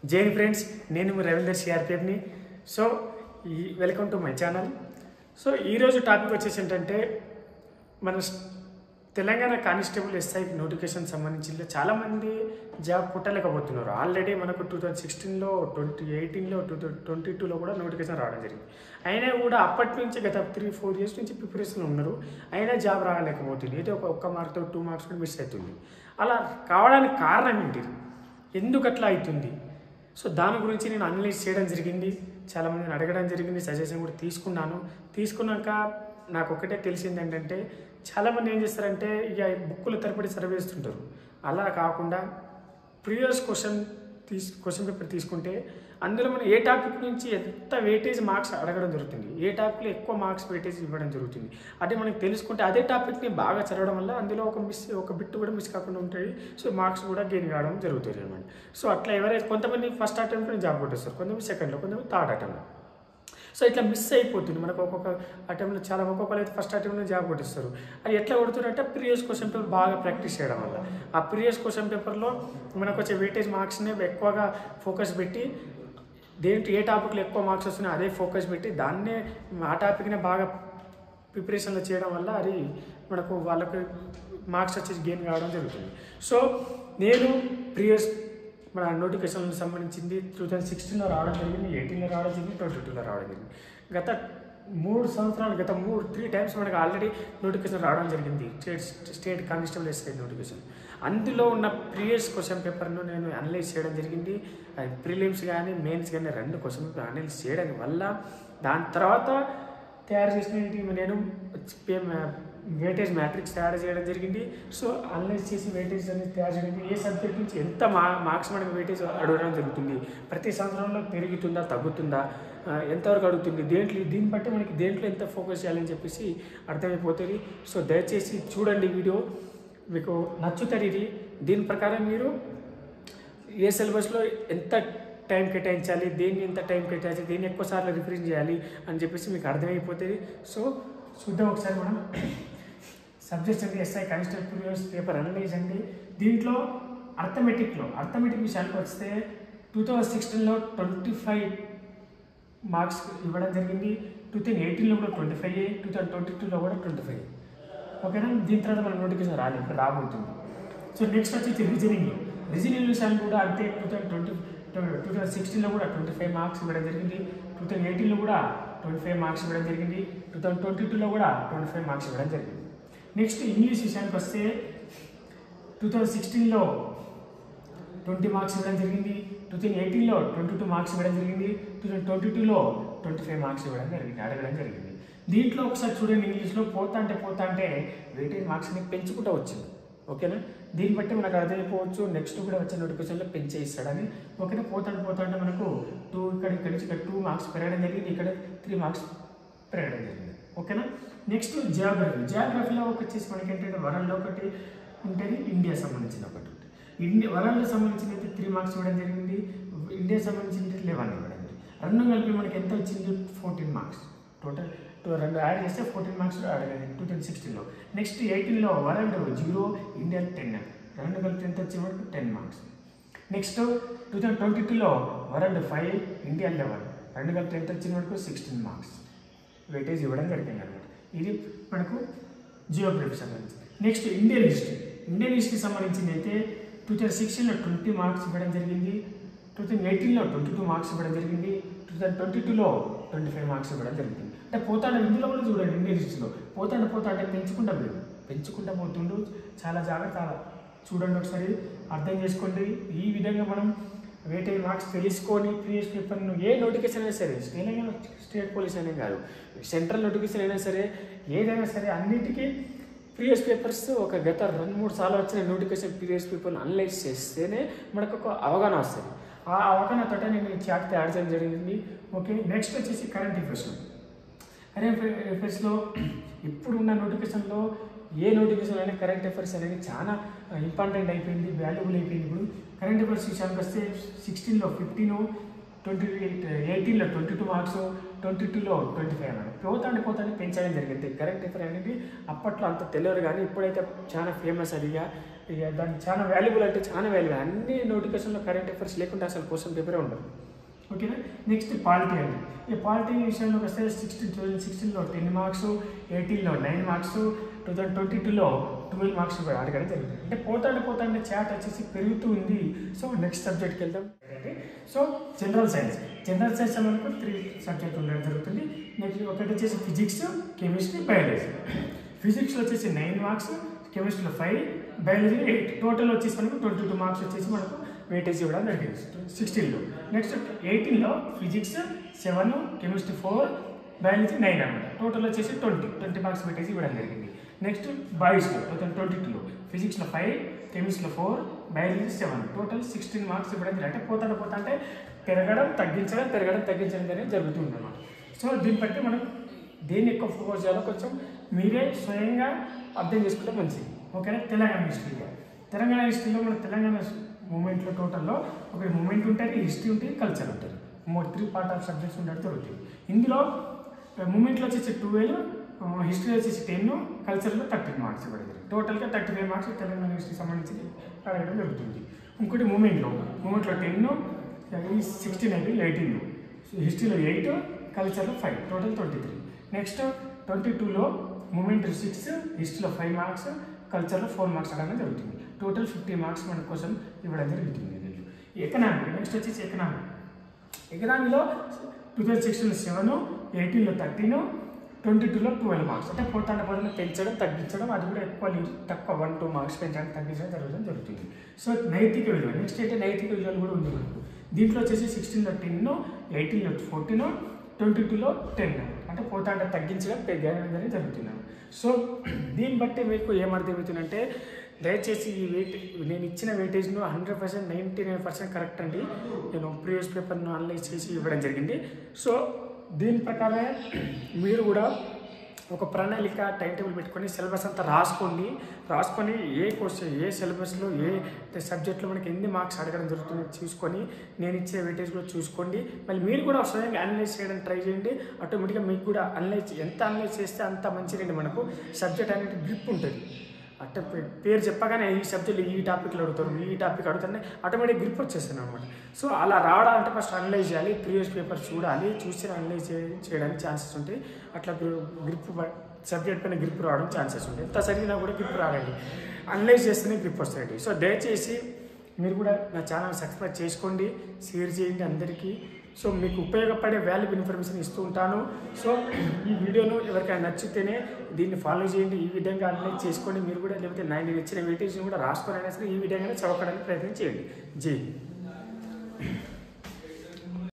Jain friends, నేను మీ రవీందర్ సిఆర్పిఎఫ్ని. So welcome to my channel. So ఈరోజు టాపిక్ వచ్చేసి ఏంటంటే, మన తెలంగాణ కానిస్టేబుల్ ఎస్ఐ నోటిఫికేషన్ సంబంధించి చాలామంది జాబ్ కొట్టలేకపోతున్నారు. ఆల్రెడీ మనకు 2016లో, 2018లో, 2022లో కూడా నోటిఫికేషన్ రావడం జరిగింది. అయినా కూడా అప్పటి నుంచి గత 3-4 ఇయర్స్ నుంచి ప్రిపరేషన్ ఉన్నారు, అయినా జాబ్ రాలేకపోతుంది. ఏదో ఒక్క మార్క్తో 2 మార్క్స్ కూడా మిస్ అవుతుంది. అలా కావడానికి కారణం ఏంటి, ఎందుకు అట్లా అవుతుంది? సో దాని గురించి నేను అనలైజ్ చేయడం జరిగింది, చాలామందిని అడగడం జరిగింది, సజెషన్ కూడా తీసుకున్నాక నాకు ఒకటే తెలిసింది ఏంటంటే, చాలామంది ఏం చేస్తారంటే ఇక బుక్కుల తరబడి సర్వ్ చేస్తుంటారు. అలా కాకుండా ప్రీవియస్ క్వశ్చన్ పేపర్ తీసుకుంటే అందులో మనం ఏ టాపిక్ నుంచి ఎంత వెయిటేజ్ మార్క్స్ అడగడం జరుగుతుంది, ఏ టాపిక్లో ఎక్కువ మార్క్స్ వెయిటేజ్ ఇవ్వడం జరుగుతుంది, అదే మనకి తెలుసుకుంటే అదే టాపిక్ని బాగా చదవడం వల్ల అందులో ఒక బిట్ కూడా మిస్ కాకుండా ఉంటుంది. సో మార్క్స్ కూడా గెయిన్ కావడం జరుగుతుంది అనమాట. సో అట్లా ఎవరైతే కొంతమంది ఫస్ట్ అటెంప్ట్లో జాబ్ కొట్టేస్తారు, కొంతమంది సెకండ్లో, కొంతమంది థర్డ్ అటెంప్ట్లో. సో ఇట్లా మిస్ అయిపోతుంది మనకు. ఒక్కొక్క అటెంప్ట్లో ఒక్కొక్కరు అయితే ఫస్ట్ అటెంప్ట్లో జాబ్ కొట్టిస్తారు. అది ఎట్లా కొడుతున్నారంటే ప్రీవియస్ క్వశ్చన్ పేపర్ బాగా ప్రాక్టీస్ చేయడం వల్ల. ఆ ప్రీవియస్ క్వశ్చన్ పేపర్లో మనకు వచ్చే వెయిటేజ్ మార్క్స్ని ఎక్కువగా ఫోకస్ పెట్టి, దేంట్లో ఏ టాపిక్లో ఎక్కువ మార్క్స్ వస్తున్నాయో అదే ఫోకస్ పెట్టి దాన్నే ఆ టాపిక్నే బాగా ప్రిపరేషన్లో చేయడం వల్ల అది మనకు వాళ్ళకి మార్క్స్ వచ్చేసి గెయిన్ కావడం జరుగుతుంది. సో నేను ప్రీవియస్ మన నోటిఫికేషన్లకు సంబంధించింది 2016లో రావడం జరిగింది, 18లో రావడం జరిగింది, 22లో రావడం జరిగింది. గత 3 సంవత్సరాలు, 3 టైమ్స్ మనకు ఆల్రెడీ నోటిఫికేషన్ రావడం జరిగింది, స్టేట్ కానిస్టేబుల్ ఎస్ఐ నోటిఫికేషన్. అందులో ఉన్న ప్రీవియస్ క్వశ్చన్ పేపర్ను నేను అనలైజ్ చేయడం జరిగింది. ప్రిలిమ్స్ కానీ మెయిన్స్ కానీ 2 క్వశ్చన్ పేపర్ అనలైజ్ చేయడం వల్ల దాని తర్వాత తయారు చేసిన నేను వెయిటేజ్ మ్యాట్రిక్స్ తయారు చేయడం జరిగింది. సో అనలైజ్ చేసి వెయిటేజ్ అనేది తయారు చేయడం, ఏ సబ్జెక్ట్ నుంచి ఎంత మార్క్స్ మనకి వెయిటేజ్ అడగడం జరుగుతుంది, ప్రతి సంవత్సరంలో పెరుగుతుందా తగ్గుతుందా, ఎంతవరకు అడుగుతుంది, దీన్ని బట్టి మనకి దేంట్లో ఎంత ఫోకస్ చేయాలని చెప్పేసి అర్థమైపోతుంది. సో దయచేసి చూడండి వీడియో, మీకు నచ్చుతుంది ఇది. దీని ప్రకారం మీరు ఏ సిలబస్లో ఎంత టైం కేటాయించాలి, దేన్ని ఎంత టైం కేటాయించాలి, దేన్ని ఎక్కువసార్లు రిఫరెన్స్ చేయాలి అని చెప్పేసి మీకు అర్థమైపోతుంది. సో చూద్దాం ఒకసారి మనం. సబ్జెక్ట్స్ అంటే SI constable previous paper analyse అండి. దీంట్లో అర్థమెటిక్ విషయానికి వస్తే 2016లో 25 మార్క్స్ ఇవ్వడం జరిగింది, 2018లో కూడా 25, 2022లో కూడా 25. ఓకేనా? దీని తర్వాత మన నోటిఫికేషన్ రాలేదు, ఇప్పుడు రాబోతుంది. సో నెక్స్ట్ వచ్చేసి రీజనింగ్ విషయాన్ని కూడా అంతే. 2016లో కూడా 25 మార్క్స్ ఇవ్వడం జరిగింది, 2018లో కూడా 25 మార్క్స్ ఇవ్వడం జరిగింది, 2022లో కూడా 25 మార్క్స్ ఇవ్వడం జరిగింది. నెక్స్ట్ ఇంగ్లీష్ విషయానికి వస్తే 2016లో 20 మార్క్స్ ఇవ్వడం జరిగింది, 2018లో 22 మార్క్స్ ఇవ్వడం జరిగింది, 2022లో 25 మార్క్స్ అడగడం జరిగింది. దీంట్లో ఒకసారి చూడండి, ఇంగ్లీష్లో పోతా అంటే వెయిటేజ్ మార్క్స్ని పెంచుకుంటూ వచ్చింది. ఓకేనా? దీన్ని బట్టి మనకు అర్థమైపోవచ్చు నెక్స్ట్ కూడా వచ్చే నోటిఫికేషన్లో పెంచే ఇస్తాడని. ఓకేనా? పోతా అంటే మనకు ఇక్కడ నుంచి 2 మార్క్స్ పెరగడం జరిగింది, ఇక్కడ 3 మార్క్స్ పెరగడం జరిగింది. ఓకేనా? నెక్స్ట్ జియోగ్రఫీలో వచ్చేసి మనకి ఏంటంటే వరల్డ్లో ఒకటి ఉంటుంది, ఇండియా సంబంధించిన ఒకటి ఉంటుంది. వరల్డ్ సంబంధించిన అయితే 3 మార్క్స్ ఇవ్వడం జరిగింది, ఇండియా సంబంధించిన 11 ఇవ్వడం జరిగింది. 2 కలిపి మనకి ఎంత వచ్చింది? 14 మార్క్స్ టోటల్. 2 యాడ్ చేస్తే 14 మార్క్స్ అడగలేదు 2016లో. నెక్స్ట్ 18లో వరల్డ్ 0, ఇండియా 10, 2 కలిపి ఎంత వచ్చే వరకు 10 మార్క్స్. నెక్స్ట్ 2022లో వరల్డ్ 5, ఇండియా 11, 2 కలిపి ఎంత వచ్చిన వరకు 16 మార్క్స్ వెయిటేజ్ ఇవ్వడం జరిగింది అనమాట. ఇది మనకు జియోగ్రఫీ సంబంధించి. నెక్స్ట్ ఇండియన్ హిస్టరీ సంబంధించింది అయితే 2016లో 20 మార్క్స్ ఇవ్వడం జరిగింది, 2018లో 22 మార్క్స్ ఇవ్వడం జరిగింది, 2022లో 25 మార్క్స్ ఇవ్వడం జరిగింది. అంటే ఇందులో కూడా చూడండి, ఇండియన్ హిస్టరీలో పోతాంటే పెంచుకుంటా పోతుండు. చాలా జాగ్రత్త చూడండి, ఒకసారి అర్థం చేసుకోండి. ఈ విధంగా మనం వెయిటేజ్ మార్క్స్ తెలుసుకొని ప్రీవియస్ పేపర్ను ఏ నోటిఫికేషన్ అయినా సరే, స్టేట్ పోలీస్ అనే కాదు, సెంట్రల్ నోటిఫికేషన్ అయినా సరే, ఏదైనా సరే అన్నిటికీ ప్రీవియస్ పేపర్స్ ఒక గత 2-3 సార్లు వచ్చిన నోటిఫికేషన్ ప్రీవియస్ పేపర్ను అనలైజ్ చేస్తేనే మనకు ఒక అవగాహన వస్తుంది. ఆ అవగాహనతో నేను ఈ చాట్ తయారు చేయడం జరిగింది. ఓకే, నెక్స్ట్ వచ్చేసి కరెంట్ అఫైర్స్లో ఇప్పుడున్న నోటిఫికేషన్లో ఏ నోటిఫికేషన్ అయినా కరెంట్ అఫైర్స్ అనేది చాలా ఇంపార్టెంట్ అయిపోయింది, వాల్యుబుల్ అయిపోయింది. ఇప్పుడు కరెంట్ అఫైర్స్ విషయానికి వస్తే 16లో 15, 18లో 22 మార్క్స్, 22లో 25 అన్నారు. పోతాంటే పెంచడం జరిగింది. కరెంట్ అఫైర్ అనేది అప్పట్లో అంత తెలియదు, కానీ ఇప్పుడైతే చాలా ఫేమస్ అదిగా ఇక దానికి చాలా వాల్యుబుల్ అంటే చాలా వాల్యుబుల్. అన్ని నోటిఫికేషన్లో కరెంట్ అఫైర్స్ లేకుండా అసలు క్వశ్చన్ పేపరే ఉండదు. ఓకేనా. నెక్స్ట్ పాలిటీ అండి. ఈ పాలిటీ విషయంలోకి వస్తే 2016లో 10 మార్క్స్, 18లో 9 మార్క్స్, 2022లో 12 మార్క్స్ కూడా అడగడం జరుగుతుంది. అంటే పోతాంటే చాట్ వచ్చేసి పెరుగుతూ ఉంది. సో నెక్స్ట్ సబ్జెక్ట్కి వెళ్దాం. సో జనరల్ సైన్స్ మనకు 3 సబ్జెక్ట్ ఉండడం జరుగుతుంది. నెక్స్ట్ ఒకటి వచ్చేసి ఫిజిక్స్, కెమిస్ట్రీ, బయాలజీ. ఫిజిక్స్లో వచ్చేసి 9 మార్క్స్, కెమిస్ట్రీలో 5, బయాలజీ 8. టోటల్ వచ్చేసి మనకు 22 మార్క్స్ వచ్చేసి మనకు వెయిటేజ్ ఇవ్వడం జరిగింది 16లో. నెక్స్ట్ 18లో ఫిజిక్స్ 7, కెమిస్ట్రీ 4, బయాలజీ 9 అనమాట. టోటల్ వచ్చేసి 20 మార్క్స్ వెయిటేజ్ ఇవ్వడం జరిగింది. నెక్స్ట్ బాయ్స్లో 2022లో ఫిజిక్స్లో 5, కెమిస్ట్రీలో 4, బయాలజీ 7. టోటల్ 16 మార్క్స్ ఇవ్వడం జరిగింది. అంటే పోతాంటే పెరగడం తగ్గించడం అనేది జరుగుతుంది అన్నమాట. సో దీన్ని బట్టి మనం దేన్ని ఎక్కువ ఫోకస్ చేయాలో కొంచెం మీరే స్వయంగా అర్థం చేసుకుంటే మంచిది. ఓకేనా. తెలంగాణ హిస్టరీలో మన తెలంగాణ మూమెంట్లో టోటల్లో ఒక మూమెంట్ ఉంటుంది, హిస్టరీ ఉంటుంది, కల్చర్ ఉంటుంది. 3 పార్ట్ ఆఫ్ సబ్జెక్ట్స్ ఉండడం జరుగుతుంది. ఇందులో మూమెంట్లో వచ్చేసి 12, హిస్టరీ వచ్చేసి 10, కల్చర్లో 13 మార్క్స్ ఇవ్వడం జరుగుతుంది. టోటల్గా 35 మార్క్స్ తెలంగాణ హిస్టరీ సంబంధించి అడగడం జరుగుతుంది. ఇంకోటి మూమెంట్లో 10, 16 అయితే 18, హిస్టరీలో 8, కల్చర్లో 5, టోటల్ 23. నెక్స్ట్ 22లో మూమెంట్ 6, హిస్టరీలో 5 మార్క్స్, కల్చర్లో 4 మార్క్స్ అడగడం జరుగుతుంది. టోటల్ 50 మార్క్స్ మన కోసం ఇవ్వడం జరుగుతుంది. ఎకనామీ నెక్స్ట్ వచ్చేసి ఎకనామీలో 2016లో 7, 18లో 13, 22లో 12 మార్క్స్. అంటే పోతాంటే పెంచడం తగ్గించడం, అది కూడా తక్కువ 1-2 మార్క్స్ పెంచడం తగ్గించడం జరుగుతుంది. సో నైతిక విలువ నెక్స్ట్ అయితే నైతిక విలువలు కూడా ఉంది మనకు. దీంట్లో వచ్చేసి 16లో 10, 18లో 14, 22లో 10. అంటే పోతాంటే తగ్గించడం పెరగడం అనేది జరుగుతుంది. సో దీన్ని బట్టి మీకు ఏమర్థమవుతుందంటే దయచేసి నేను ఇచ్చిన వెయిటేజ్ను 100%, 99% కరెక్ట్ అండి. నేను ప్రీవియస్ పేపర్ను అనలైజ్ చేసి ఇవ్వడం జరిగింది. సో దీని ప్రకారమే మీరు కూడా ఒక ప్రణాళిక టైం టేబుల్ పెట్టుకొని సిలబస్ అంతా రాసుకొని ఏ క్వశ్చన్ ఏ సిలబస్లో ఏ సబ్జెక్ట్లో మనకి ఎన్ని మార్క్స్ అడగడం జరుగుతుందో చూసుకొని నేను ఇచ్చే వెయిటేజ్ కూడా చూసుకోండి. మళ్ళీ మీరు కూడా స్వయంగా అనలైజ్ చేయడానికి ట్రై చేయండి. ఆటోమేటిక్గా మీకు కూడా ఎంత అనలైజ్ చేస్తే అంత మంచిదండి. మనకు సబ్జెక్ట్ అనేది గ్రిప్ ఉంటుంది. అంటే పేరు చెప్పగానే ఈ సబ్జెక్టులు ఈ టాపిక్లో అడుగుతారు, ఈ టాపిక్ అడుగుతానే ఆటోమేటిక్ గ్రిప్ వచ్చేస్తుంది అనమాట. సో అలా రావడాలంటే ఫస్ట్ అనలైజ్ చేయాలి, ప్రీవియస్ పేపర్ చూసి అనలైజ్ చేయడానికి ఛాన్సెస్ ఉంటాయి. అట్లా గ్రిప్ సబ్జెక్ట్ పైన గ్రిప్ రావడం ఛాన్సెస్ ఉంటాయి. ఎంత చదివినా కూడా గ్రిప్ రాదండి, అనలైజ్ చేస్తేనే గ్రిప్ వస్తాయండి. సో దయచేసి మీరు కూడా నా ఛానల్ సబ్స్క్రైబ్ చేసుకోండి, షేర్ చేయండి అందరికీ. సో మీకు ఉపయోగపడే వాల్యుబుల్ ఇన్ఫర్మేషన్ ఇస్తూ ఉంటాను. సో ఈ వీడియోను ఎవరికైనా నచ్చితేనే దీన్ని ఫాలో చేయండి. ఈ విధంగా అనలైజ్ చేసుకోండి మీరు కూడా. లేకపోతే నేను ఇచ్చిన వెయిటేజ్ని కూడా రాసుకొని అయినా సరే ఈ విధంగానే చదవడానికి ప్రయత్నం చేయండి. జై